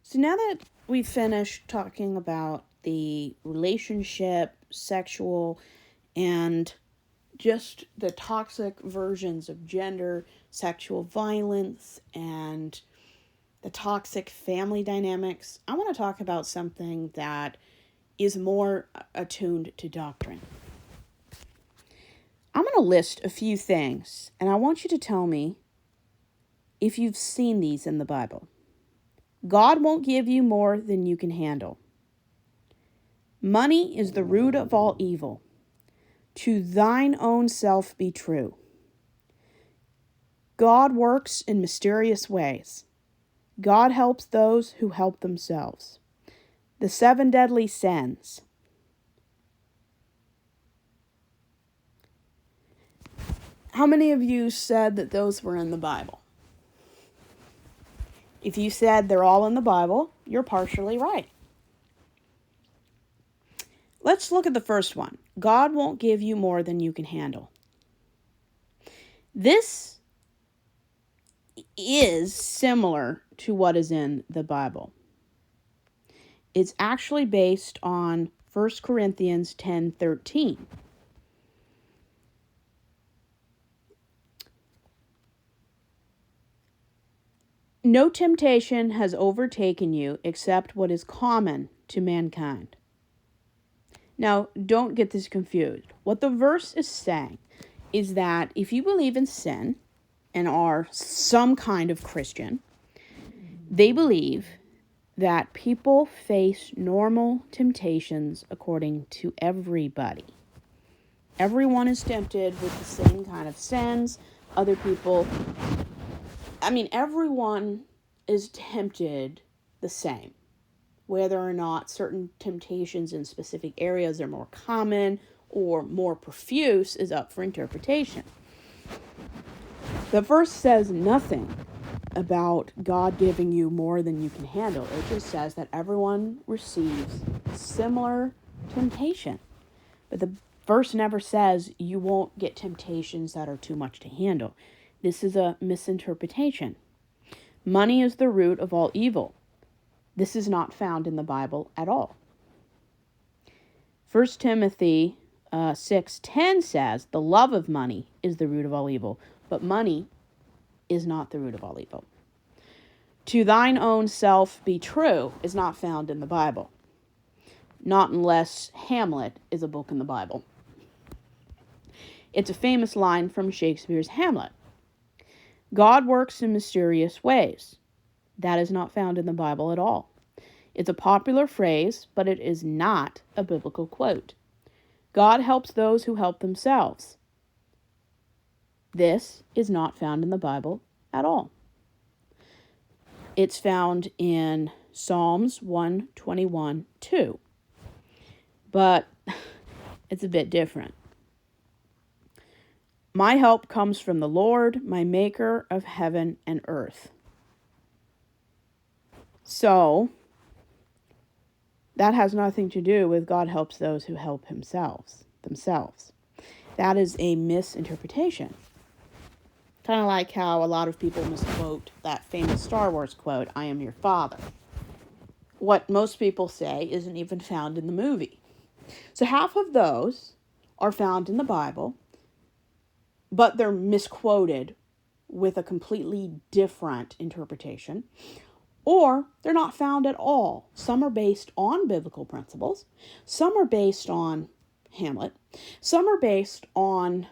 So now that we've finished talking about the relationship, sexual, and just the toxic versions of gender, sexual violence, and the toxic family dynamics, I want to talk about something that is more attuned to doctrine. I'm going to list a few things, and I want you to tell me if you've seen these in the Bible. God won't give you more than you can handle. Money is the root of all evil. To thine own self be true. God works in mysterious ways. God helps those who help themselves. The 7 deadly sins. How many of you said that those were in the Bible? If you said they're all in the Bible, you're partially right. Let's look at the first one. God won't give you more than you can handle. This is similar to what is in the Bible. It's actually based on 1 Corinthians 10:13. No temptation has overtaken you except what is common to mankind. Now, don't get this confused. What the verse is saying is that if you believe in sin and are some kind of Christian, they believe that people face normal temptations according to everybody. Everyone is tempted with the same kind of sins. Everyone is tempted the same. Whether or not certain temptations in specific areas are more common or more profuse is up for interpretation. The verse says nothing about God giving you more than you can handle. It just says that everyone receives similar temptation. But the verse never says you won't get temptations that are too much to handle. This is a misinterpretation. Money is the root of all evil. This is not found in the Bible at all. 1 Timothy 6:10 says, the love of money is the root of all evil, but money is not the root of all evil. To thine own self be true is not found in the Bible. Not unless Hamlet is a book in the Bible. It's a famous line from Shakespeare's Hamlet. God works in mysterious ways. That is not found in the Bible at all. It's a popular phrase, but it is not a biblical quote. God helps those who help themselves. This is not found in the Bible at all. It's found in Psalms 121:2. But it's a bit different. My help comes from the Lord, my maker of heaven and earth. So, that has nothing to do with God helps those who help themselves. That is a misinterpretation. Kind of like how a lot of people misquote that famous Star Wars quote, I am your father. What most people say isn't even found in the movie. So half of those are found in the Bible, but they're misquoted with a completely different interpretation. Or they're not found at all. Some are based on biblical principles. Some are based on Hamlet. Some are based on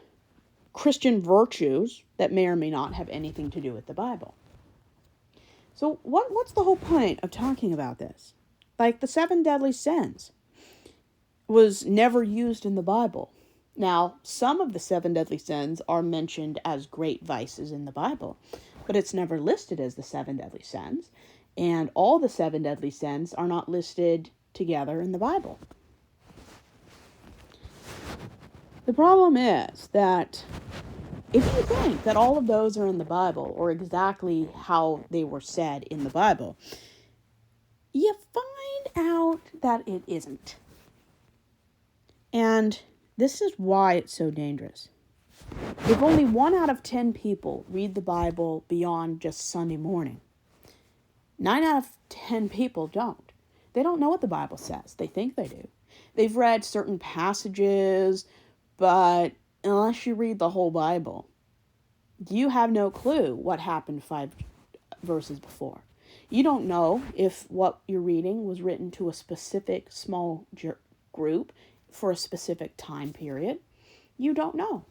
Christian virtues that may or may not have anything to do with the Bible. So what's the whole point of talking about this? Like the 7 deadly sins was never used in the Bible. Now, some of the 7 deadly sins are mentioned as great vices in the Bible, but it's never listed as the 7 deadly sins. And all the 7 deadly sins are not listed together in the Bible. The problem is that if you think that all of those are in the Bible, or exactly how they were said in the Bible, you find out that it isn't. And this is why it's so dangerous. If only 1 out of 10 people read the Bible beyond just Sunday morning, 9 out of 10 people don't. They don't know what the Bible says. They think they do. They've read certain passages, but unless you read the whole Bible, you have no clue what happened 5 verses before. You don't know if what you're reading was written to a specific small group for a specific time period. You don't know.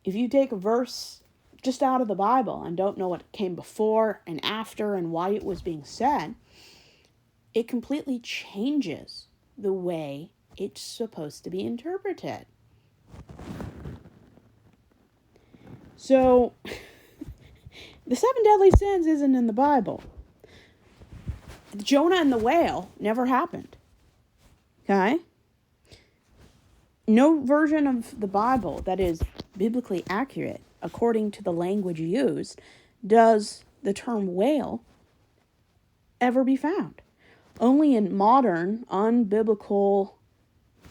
If you take a verse just out of the Bible and don't know what came before and after and why it was being said, it completely changes the way it's supposed to be interpreted. So, the 7 deadly sins isn't in the Bible. Jonah and the whale never happened. Okay? No version of the Bible that is biblically accurate, according to the language used, does the term whale ever be found. Only in modern, unbiblical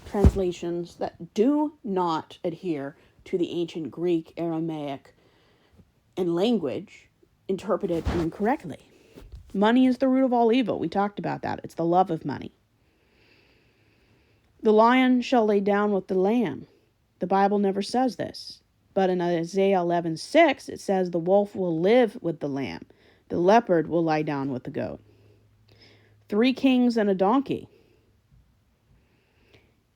translations that do not adhere to the ancient Greek, Aramaic, and language interpreted incorrectly. Money is the root of all evil. We talked about that. It's the love of money. The lion shall lay down with the lamb. The Bible never says this. But in Isaiah 11:6, it says the wolf will live with the lamb. The leopard will lie down with the goat. 3 kings and a donkey.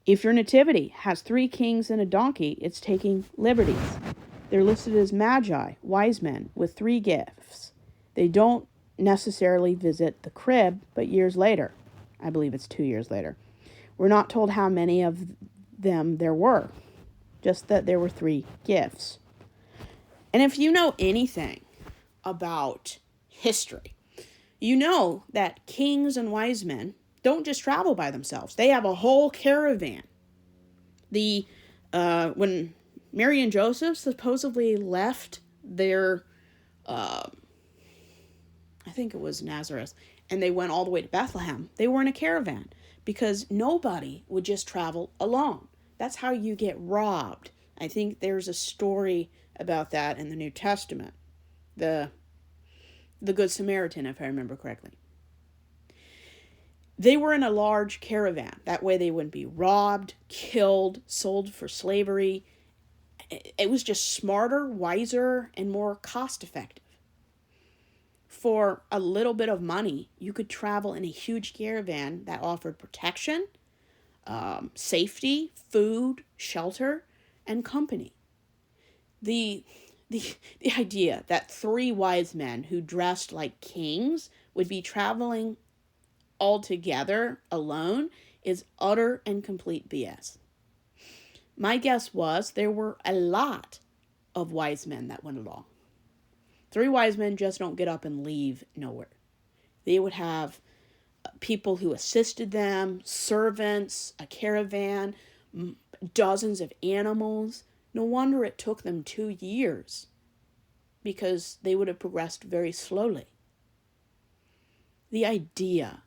If your nativity has 3 kings and a donkey, it's taking liberties. They're listed as magi, wise men, with 3 gifts. They don't necessarily visit the crib, but years later. I believe it's 2 years later. We're not told how many of them there were, just that there were 3 gifts. And if you know anything about history, you know that kings and wise men don't just travel by themselves. They have a whole caravan. When Mary and Joseph supposedly left their, I think it was Nazareth, and they went all the way to Bethlehem, they were in a caravan because nobody would just travel alone. That's how you get robbed. I think there's a story about that in the New Testament. The Good Samaritan, if I remember correctly. They were in a large caravan. That way they wouldn't be robbed, killed, sold for slavery. It was just smarter, wiser, and more cost-effective. For a little bit of money, you could travel in a huge caravan that offered protection, safety, food, shelter, and company. The idea that 3 wise men who dressed like kings would be traveling all together alone is utter and complete BS. My guess was there were a lot of wise men that went along. 3 wise men just don't get up and leave nowhere. They would have people who assisted them, servants, a caravan, dozens of animals. No wonder it took them 2 years, because they would have progressed very slowly. The idea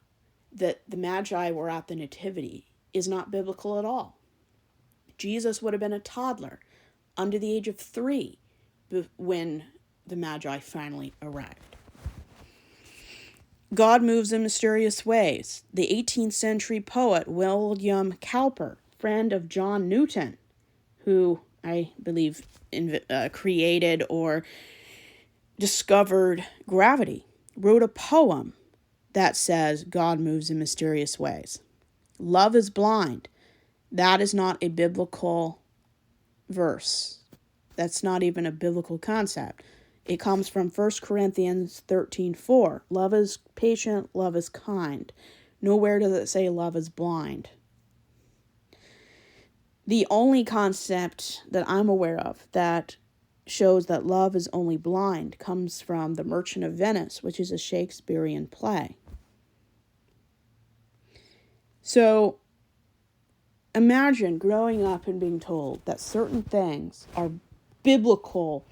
that the Magi were at the Nativity is not biblical at all. Jesus would have been a toddler, under the age of 3, when the Magi finally arrived. God moves in mysterious ways. The 18th century poet William Cowper, friend of John Newton, who I believe created or discovered gravity, wrote a poem that says God moves in mysterious ways. Love is blind. That is not a biblical verse. That's not even a biblical concept. It comes from 1 Corinthians 13:4. Love is patient, love is kind. Nowhere does it say love is blind. The only concept that I'm aware of that shows that love is only blind comes from The Merchant of Venice, which is a Shakespearean play. So, imagine growing up and being told that certain things are biblical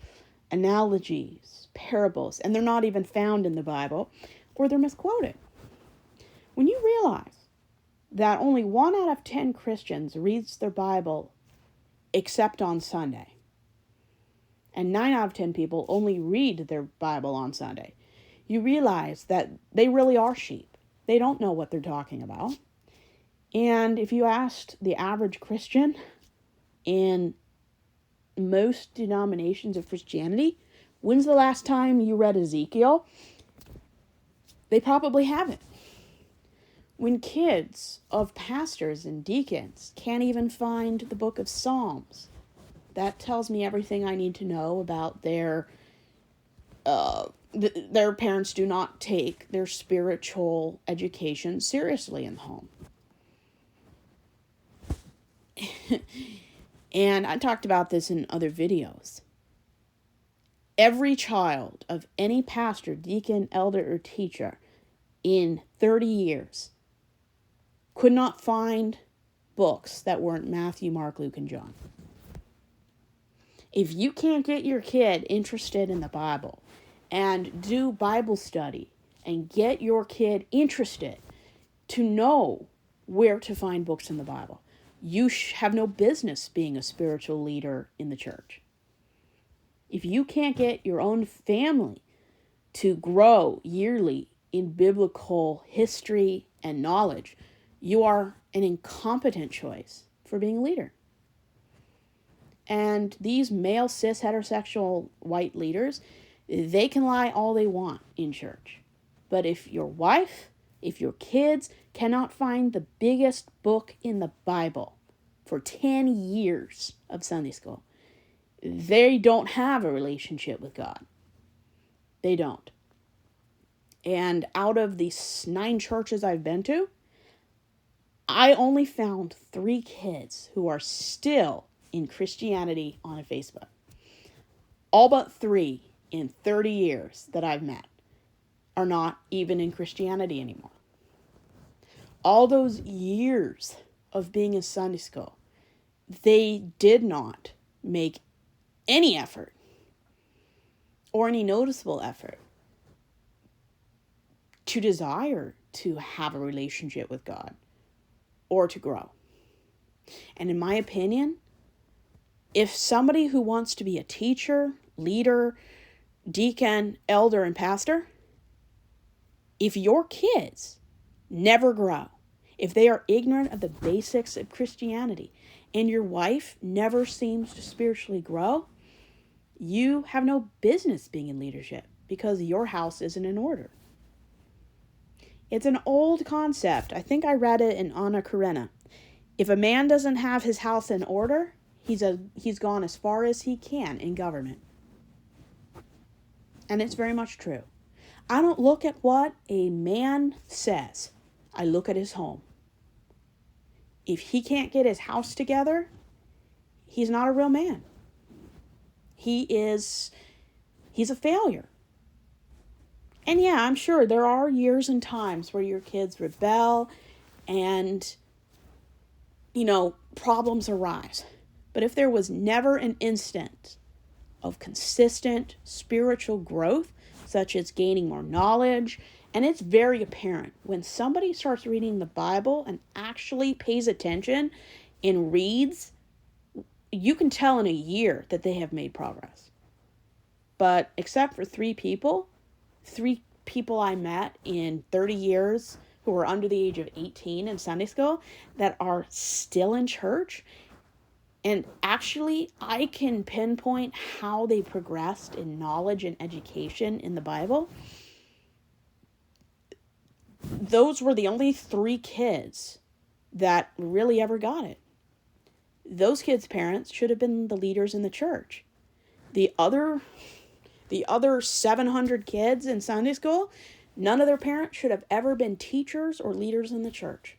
analogies, parables, and they're not even found in the Bible, or they're misquoted. When you realize that only 1 out of 10 Christians reads their Bible except on Sunday, and 9 out of 10 people only read their Bible on Sunday, you realize that they really are sheep. They don't know what they're talking about. And if you asked the average Christian in most denominations of Christianity, when's the last time you read Ezekiel? They probably haven't. When kids of pastors and deacons can't even find the book of Psalms, that tells me everything I need to know about their parents do not take their spiritual education seriously in the home. And I talked about this in other videos. Every child of any pastor, deacon, elder, or teacher in 30 years could not find books that weren't Matthew, Mark, Luke, and John. If you can't get your kid interested in the Bible and do Bible study and get your kid interested to know where to find books in the Bible, you have no business being a spiritual leader in the church. If you can't get your own family to grow yearly in biblical history and knowledge, you are an incompetent choice for being a leader. And these male, cis, heterosexual white leaders, they can lie all they want in church. But if your wife, if your kids cannot find the biggest book in the Bible for 10 years of Sunday school, they don't have a relationship with God. They don't. And out of the 9 churches I've been to, I only found 3 kids who are still in Christianity on Facebook. All but 3 in 30 years that I've met are not even in Christianity anymore. All those years of being in Sunday school, they did not make any effort or any noticeable effort to desire to have a relationship with God or to grow. And in my opinion, if somebody who wants to be a teacher, leader, deacon, elder, and pastor, if your kids never grow, if they are ignorant of the basics of Christianity, and your wife never seems to spiritually grow, you have no business being in leadership because your house isn't in order. It's an old concept. I think I read it in Anna Karenina. If a man doesn't have his house in order, he's gone as far as he can in government. And it's very much true. I don't look at what a man says. I look at his home. If he can't get his house together, he's not a real man. He's a failure. And yeah, I'm sure there are years and times where your kids rebel and, problems arise. But if there was never an instant of consistent spiritual growth, such as gaining more knowledge, and it's very apparent when somebody starts reading the Bible and actually pays attention and reads, you can tell in a year that they have made progress. But except for 3 people I met in 30 years who were under the age of 18 in Sunday school that are still in church, and actually I can pinpoint how they progressed in knowledge and education in the Bible. Those were the only 3 kids that really ever got it. Those kids' parents should have been the leaders in the church. The other 700 kids in Sunday school, none of their parents should have ever been teachers or leaders in the church.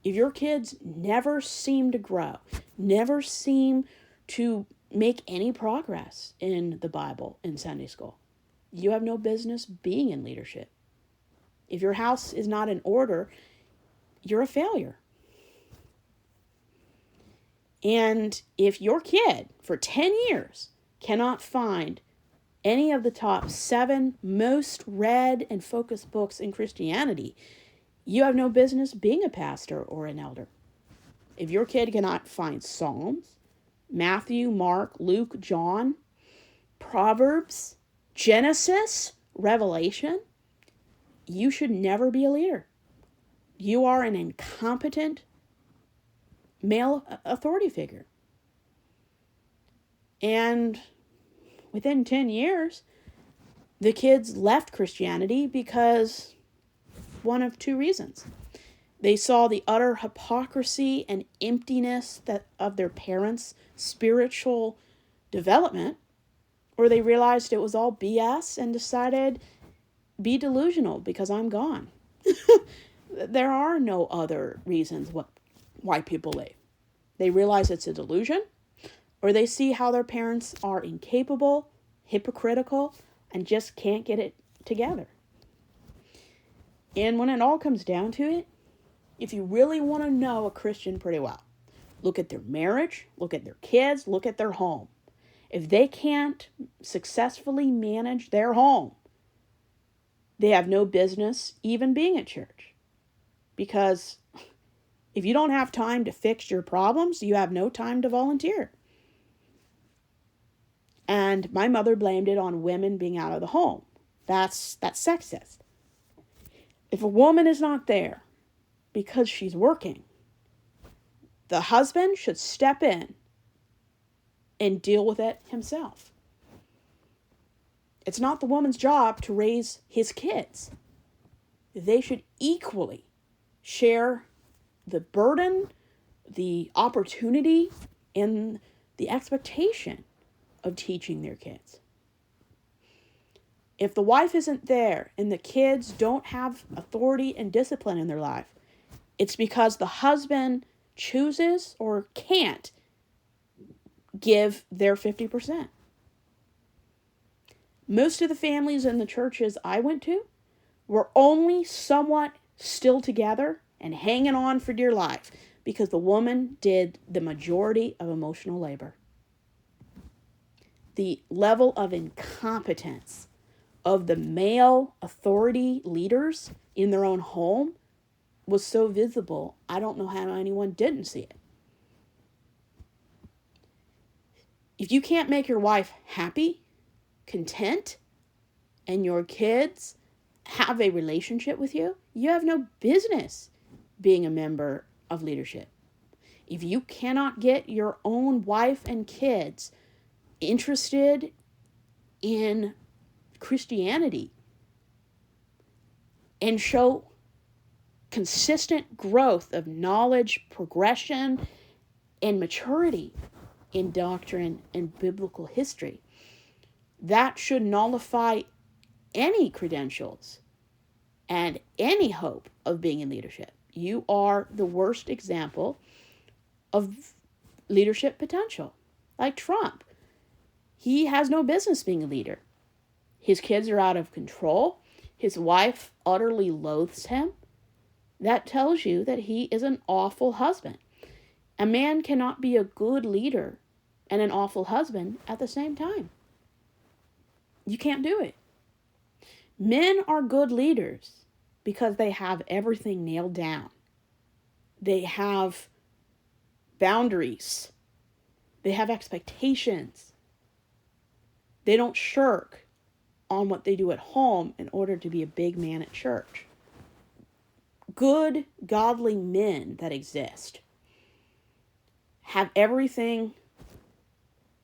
If your kids never seem to grow, never seem to make any progress in the Bible in Sunday school, you have no business being in leadership. If your house is not in order, you're a failure. And if your kid for 10 years cannot find any of the top 7 most read and focused books in Christianity, you have no business being a pastor or an elder. If your kid cannot find Psalms, Matthew, Mark, Luke, John, Proverbs, Genesis, revelation, you should never be a leader. You are an incompetent male authority figure. And within 10 years, the kids left Christianity because one of two reasons. They saw the utter hypocrisy and emptiness of their parents' spiritual development, or they realized it was all BS and decided, be delusional because I'm gone. There are no other reasons why people leave. They realize it's a delusion, or they see how their parents are incapable, hypocritical, and just can't get it together. And when it all comes down to it, if you really want to know a Christian pretty well, look at their marriage, look at their kids, look at their home. If they can't successfully manage their home, they have no business even being at church. Because if you don't have time to fix your problems, you have no time to volunteer. And my mother blamed it on women being out of the home. That's sexist. If a woman is not there because she's working, the husband should step in and deal with it himself. It's not the woman's job to raise his kids. They should equally share the burden, the opportunity, and the expectation of teaching their kids. If the wife isn't there and the kids don't have authority and discipline in their life, it's because the husband chooses or can't give their 50%. Most of the families in the churches I went to were only somewhat still together and hanging on for dear life because the woman did the majority of emotional labor. The level of incompetence of the male authority leaders in their own home was so visible, I don't know how anyone didn't see it. If you can't make your wife happy, content, and your kids have a relationship with you, you have no business being a member of leadership. If you cannot get your own wife and kids interested in Christianity and show consistent growth of knowledge, progression, and maturity in doctrine and biblical history, that should nullify any credentials and any hope of being in leadership. You are the worst example of leadership potential. Like Trump. He has no business being a leader. His kids are out of control. His wife utterly loathes him. That tells you that he is an awful husband. A man cannot be a good leader and an awful husband at the same time. You can't do it. Men are good leaders because they have everything nailed down. They have boundaries. They have expectations. They don't shirk on what they do at home in order to be a big man at church. Good, godly men that exist have everything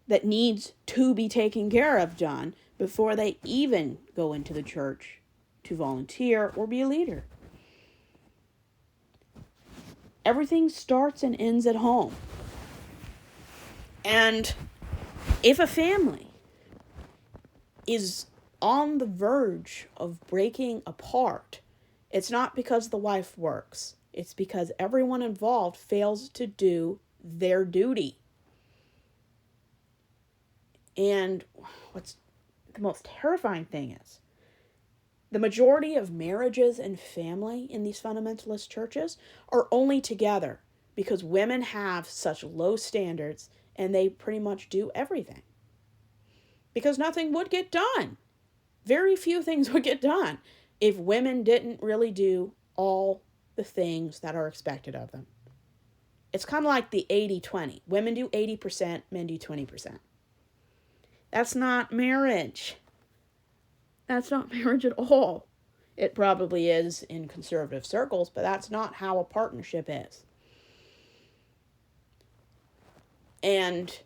that needs to be taken care of done before they even go into the church to volunteer or be a leader. Everything starts and ends at home. And if a family is on the verge of breaking apart, it's not because the wife works. It's because everyone involved fails to do their duty. And what's the most terrifying thing is, the majority of marriages and family in these fundamentalist churches are only together because women have such low standards and they pretty much do everything. Because nothing would get done. Very few things would get done if women didn't really do all the things that are expected of them. It's kind of like the 80-20. Women do 80%, men do 20%. That's not marriage. That's not marriage at all. It probably is in conservative circles, but that's not how a partnership is. And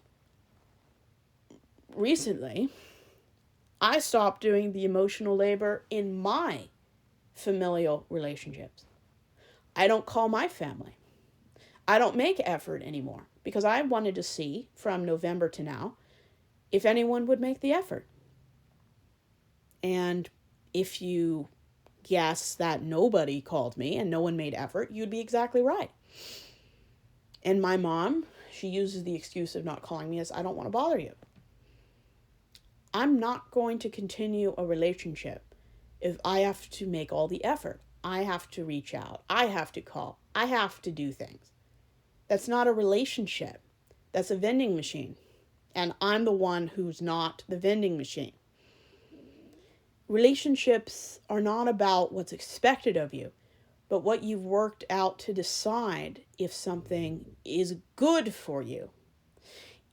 recently, I stopped doing the emotional labor in my familial relationships. I don't call my family. I don't make effort anymore because I wanted to see from November to now if anyone would make the effort. And if you guess that nobody called me and no one made effort, you'd be exactly right. And my mom, she uses the excuse of not calling me as I don't want to bother you. I'm not going to continue a relationship if I have to make all the effort. I have to reach out. I have to call. I have to do things. That's not a relationship. That's a vending machine. And I'm the one who's not the vending machine. Relationships are not about what's expected of you, but what you've worked out to decide if something is good for you.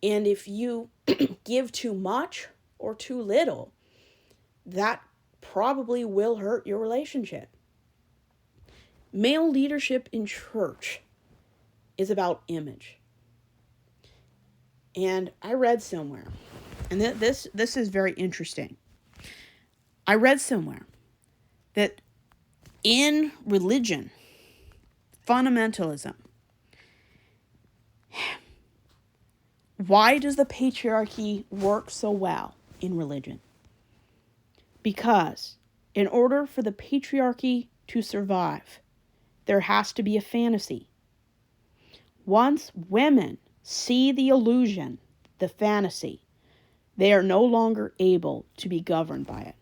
And if you give too much or too little, that probably will hurt your relationship. Male leadership in church is about image. And I read somewhere, and this is very interesting. I read somewhere that in religion, fundamentalism, why does the patriarchy work so well in religion? Because in order for the patriarchy to survive, there has to be a fantasy. Once women see the illusion, the fantasy, they are no longer able to be governed by it.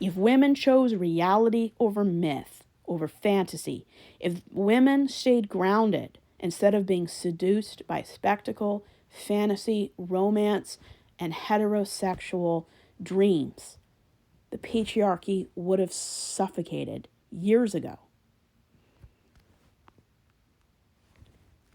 If women chose reality over myth, over fantasy, if women stayed grounded instead of being seduced by spectacle, fantasy, romance, and heterosexual dreams, the patriarchy would have suffocated years ago.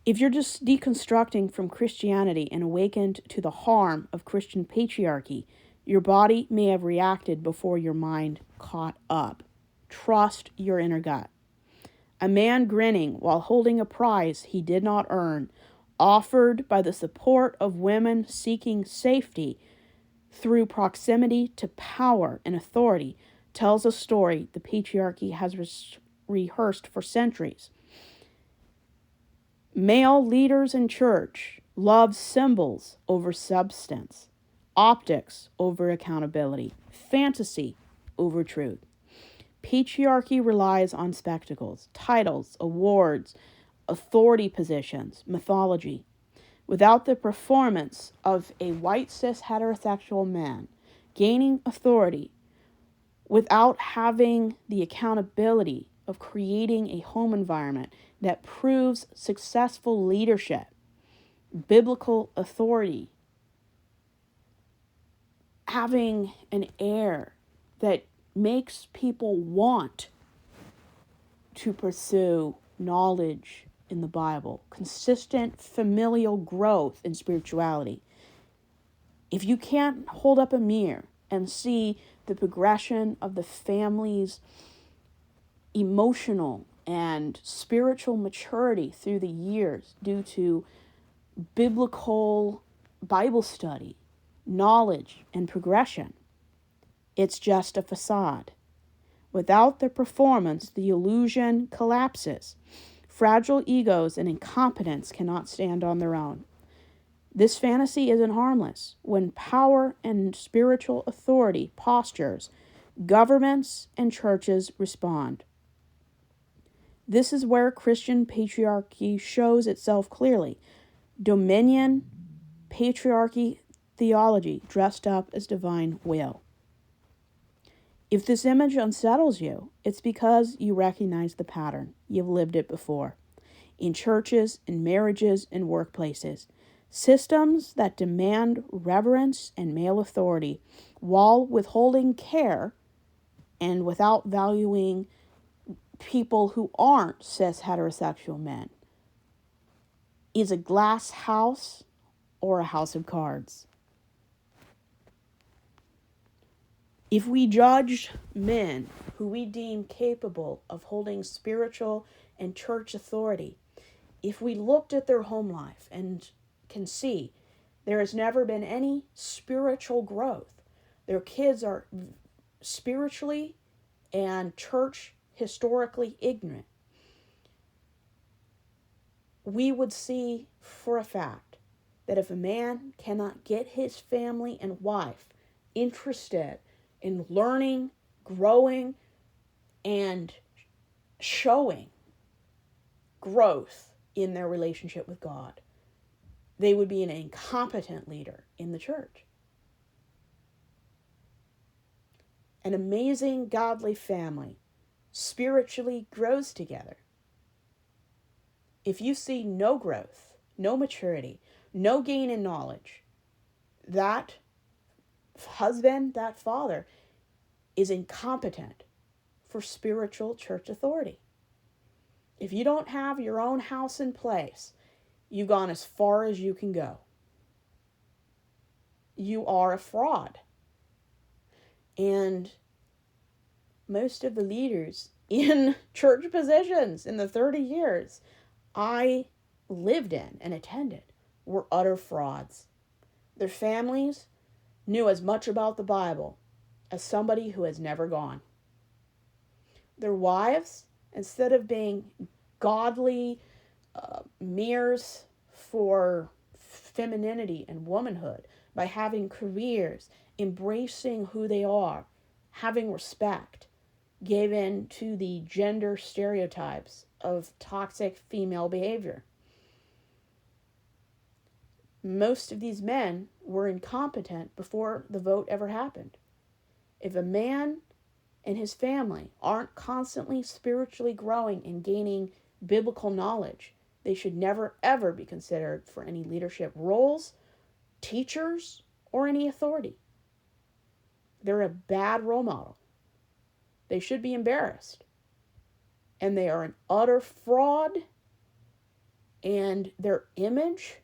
If you're just deconstructing from Christianity and awakened to the harm of Christian patriarchy, your body may have reacted before your mind caught up. Trust your inner gut. A man grinning while holding a prize he did not earn, offered by the support of women seeking safety through proximity to power and authority, tells a story the patriarchy has rehearsed for centuries. Male leaders in church love symbols over substance, optics over accountability, fantasy over truth. Patriarchy relies on spectacles, titles, awards, authority positions, mythology. Without the performance of a white cis heterosexual man gaining authority, without having the accountability of creating a home environment that proves successful leadership, biblical authority, having an air that makes people want to pursue knowledge in the Bible, consistent familial growth in spirituality. If you can't hold up a mirror and see the progression of the family's emotional and spiritual maturity through the years due to biblical Bible study, knowledge, and progression, it's just a facade. Without the performance, the illusion collapses. Fragile egos and incompetence cannot stand on their own. This fantasy isn't harmless. When power and spiritual authority postures, governments and churches respond. This is where Christian patriarchy shows itself clearly. Dominion, patriarchy, theology dressed up as divine will. If this image unsettles you, it's because you recognize the pattern. You've lived it before. In churches, in marriages, in workplaces. Systems that demand reverence and male authority while withholding care and without valuing people who aren't cis heterosexual men is a glass house or a house of cards. If we judged men who we deem capable of holding spiritual and church authority, if we looked at their home life and can see there has never been any spiritual growth, their kids are spiritually and church historically ignorant, we would see for a fact that if a man cannot get his family and wife interested in learning, growing, and showing growth in their relationship with God, they would be an incompetent leader in the church. An amazing godly family spiritually grows together. If you see no growth, no maturity, no gain in knowledge, that husband, that father, is incompetent for spiritual church authority. If you don't have your own house in place, you've gone as far as you can go. You are a fraud. And most of the leaders in church positions in the 30 years I lived in and attended were utter frauds. Their families knew as much about the Bible as somebody who has never gone. Their wives, instead of being godly mirrors for femininity and womanhood, by having careers, embracing who they are, having respect, gave in to the gender stereotypes of toxic female behavior. Most of these men were incompetent before the vote ever happened. If a man and his family aren't constantly spiritually growing and gaining biblical knowledge, they should never ever be considered for any leadership roles, teachers, or any authority. They're a bad role model. They should be embarrassed. And they are an utter fraud, and their image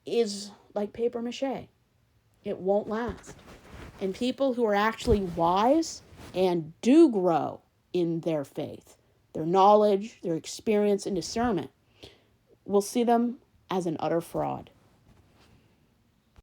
is like paper mache. It won't last. And people who are actually wise and do grow in their faith, their knowledge, their experience, and discernment, will see them as an utter fraud.